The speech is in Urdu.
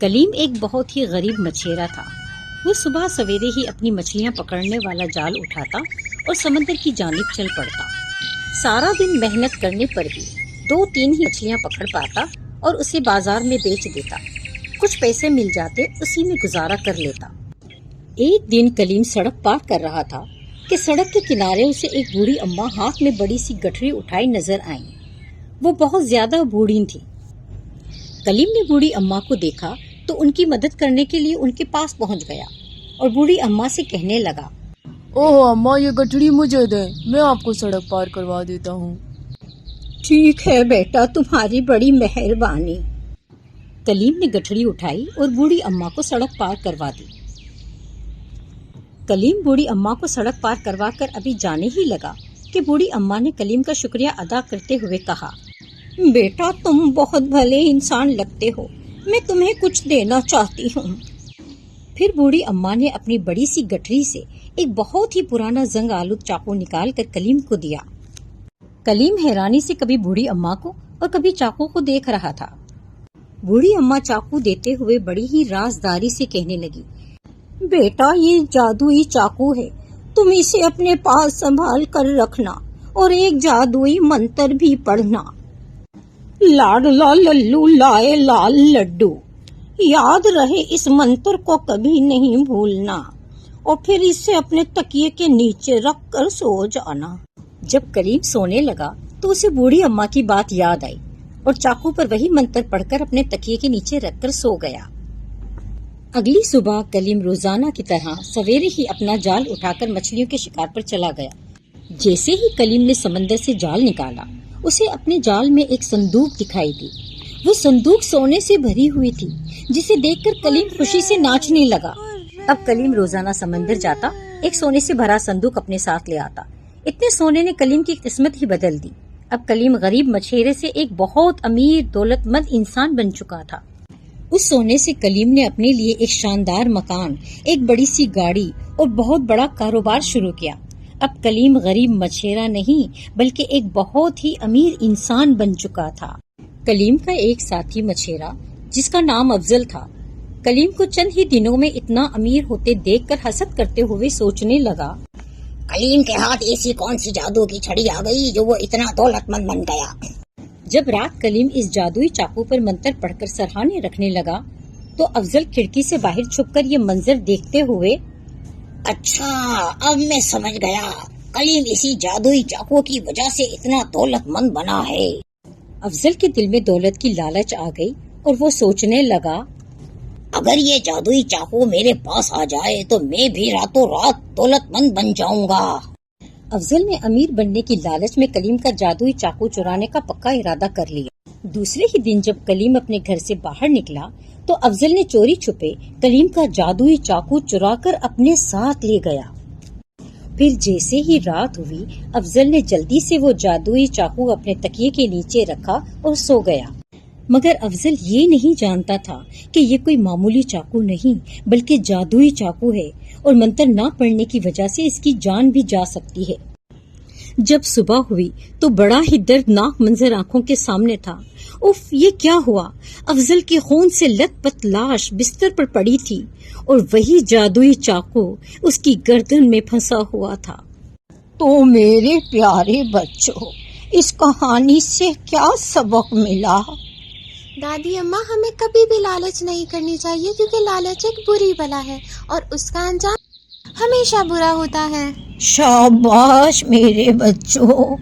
کلیم ایک بہت ہی غریب مچھیرا تھا۔ وہ صبح سویرے ہی اپنی مچھلیاں پکڑنے والا جال اٹھاتا اور سمندر کی جانب چل پڑتا۔ سارا دن محنت کرنے پر بھی 2-3 ہی مچھلیاں پکڑ پاتا اور اسے بازار میں بیچ دیتا۔ کچھ پیسے مل جاتے، اسی میں گزارا کر لیتا۔ ایک دن کلیم سڑک پار کر رہا تھا کہ سڑک کے کنارے اسے ایک بوڑھی اماں ہاتھ میں بڑی سی گٹھری اٹھائی نظر آئیں۔ وہ بہت زیادہ بوڑھی تھی۔ کلیم نے بوڑھی اماں کو دیکھا تو ان کی مدد کرنے کے لیے ان کے پاس پہنچ گیا اور بوڑھی اماں سے کہنے لگا، اوہ اماں، یہ گٹھڑی مجھے دیں، میں آپ کو سڑک پار کروا دیتا ہوں۔ ٹھیک ہے بیٹا، تمہاری بڑی مہربانی۔ کلیم نے گٹھڑی اٹھائی اور بوڑھی اماں کو سڑک پار کروا دی۔ کلیم بوڑھی اماں کو سڑک پار کروا کر ابھی جانے ہی لگا کہ بوڑھی اماں نے کلیم کا شکریہ ادا کرتے ہوئے کہا، بیٹا تم بہت بھلے انسان لگتے ہو، میں تمہیں کچھ دینا چاہتی ہوں۔ پھر بوڑھی اماں نے اپنی بڑی سی گٹھری سے ایک بہت ہی پرانا زنگ آلود چاقو نکال کر کلیم کو دیا۔ کلیم حیرانی سے کبھی بوڑھی اماں کو اور کبھی چاقو کو دیکھ رہا تھا۔ بوڑھی اماں چاقو دیتے ہوئے بڑی ہی رازداری سے کہنے لگی، بیٹا یہ جادوئی چاقو ہے، تم اسے اپنے پاس سنبھال کر رکھنا اور ایک جادوئی منتر بھی پڑھنا، لاڈلا للو لائے لال لڈو، یاد رہے اس منتر کو کبھی نہیں بھولنا، اور پھر اسے اپنے تکیے کے نیچے رکھ کر سو جانا۔ جب کلیم سونے لگا تو اسے بوڑھی اماں کی بات یاد آئی اور چاقو پر وہی منتر پڑھ کر اپنے تکیے کے نیچے رکھ کر سو گیا۔ اگلی صبح کلیم روزانہ کی طرح سویرے ہی اپنا جال اٹھا کر مچھلیوں کے شکار پر چلا گیا۔ جیسے ہی کلیم نے سمندر سے جال نکالا، اسے اپنے جال میں ایک صندوق دکھائی دی۔ وہ صندوق سونے سے بھری ہوئی تھی، جسے دیکھ کر کلیم خوشی سے ناچنے لگا۔ اب کلیم روزانہ سمندر جاتا، ایک سونے سے بھرا صندوق اپنے ساتھ لے آتا۔ اتنے سونے نے کلیم کی قسمت ہی بدل دی۔ اب کلیم غریب مچھیرے سے ایک بہت امیر دولت مند انسان بن چکا تھا۔ اس سونے سے کلیم نے اپنے لیے ایک شاندار مکان، ایک بڑی سی گاڑی اور بہت بڑا کاروبار شروع کیا۔ اب کلیم غریب مچھیرا نہیں بلکہ ایک بہت ہی امیر انسان بن چکا تھا۔ کلیم کا ایک ساتھی مچھیرا جس کا نام افضل تھا، کلیم کو چند ہی دنوں میں اتنا امیر ہوتے دیکھ کر حسد کرتے ہوئے سوچنے لگا، کلیم کے ہاتھ ایسی کون سی جادو کی چھڑی آ گئی جو وہ اتنا دولت مند بن گیا۔ جب رات کلیم اس جادوئی چاقو پر منتر پڑھ کر سرہانے رکھنے لگا تو افضل کھڑکی سے باہر چھپ کر یہ منظر دیکھتے ہوئے، اچھا اب میں سمجھ گیا، کلیم اسی جادوئی چاقو کی وجہ سے اتنا دولت مند بنا ہے۔ افضل کے دل میں دولت کی لالچ آ گئی اور وہ سوچنے لگا، اگر یہ جادوئی چاقو میرے پاس آ جائے تو میں بھی راتوں رات دولت مند بن جاؤں گا۔ افضل نے امیر بننے کی لالچ میں کلیم کا جادوئی چاقو چرانے کا پکا ارادہ کر لیا۔ دوسرے ہی دن جب کلیم اپنے گھر سے باہر نکلا تو افضل نے چوری چھپے کلیم کا جادوئی چاقو چرا کر اپنے ساتھ لے گیا۔ پھر جیسے ہی رات ہوئی، افضل نے جلدی سے وہ جادوئی چاقو اپنے تکیے کے نیچے رکھا اور سو گیا۔ مگر افضل یہ نہیں جانتا تھا کہ یہ کوئی معمولی چاقو نہیں بلکہ جادوئی چاقو ہے اور منتر نہ پڑھنے کی وجہ سے اس کی جان بھی جا سکتی ہے۔ جب صبح ہوئی تو بڑا ہی دردناک منظر آنکھوں کے سامنے تھا۔ اف، یہ کیا ہوا؟ افضل کی خون سے لت پت لاش بستر پر پڑی تھی اور وہی جادوئی چاقو اس کی گردن میں پھنسا ہوا تھا۔ تو میرے پیارے بچوں، اس کہانی سے کیا سبق ملا؟ دادی اماں، ہمیں کبھی بھی لالچ نہیں کرنی چاہیے کیونکہ لالچ ایک بری بلا ہے اور اس کا انجام ہمیشہ برا ہوتا ہے۔ شاباش میرے بچوں۔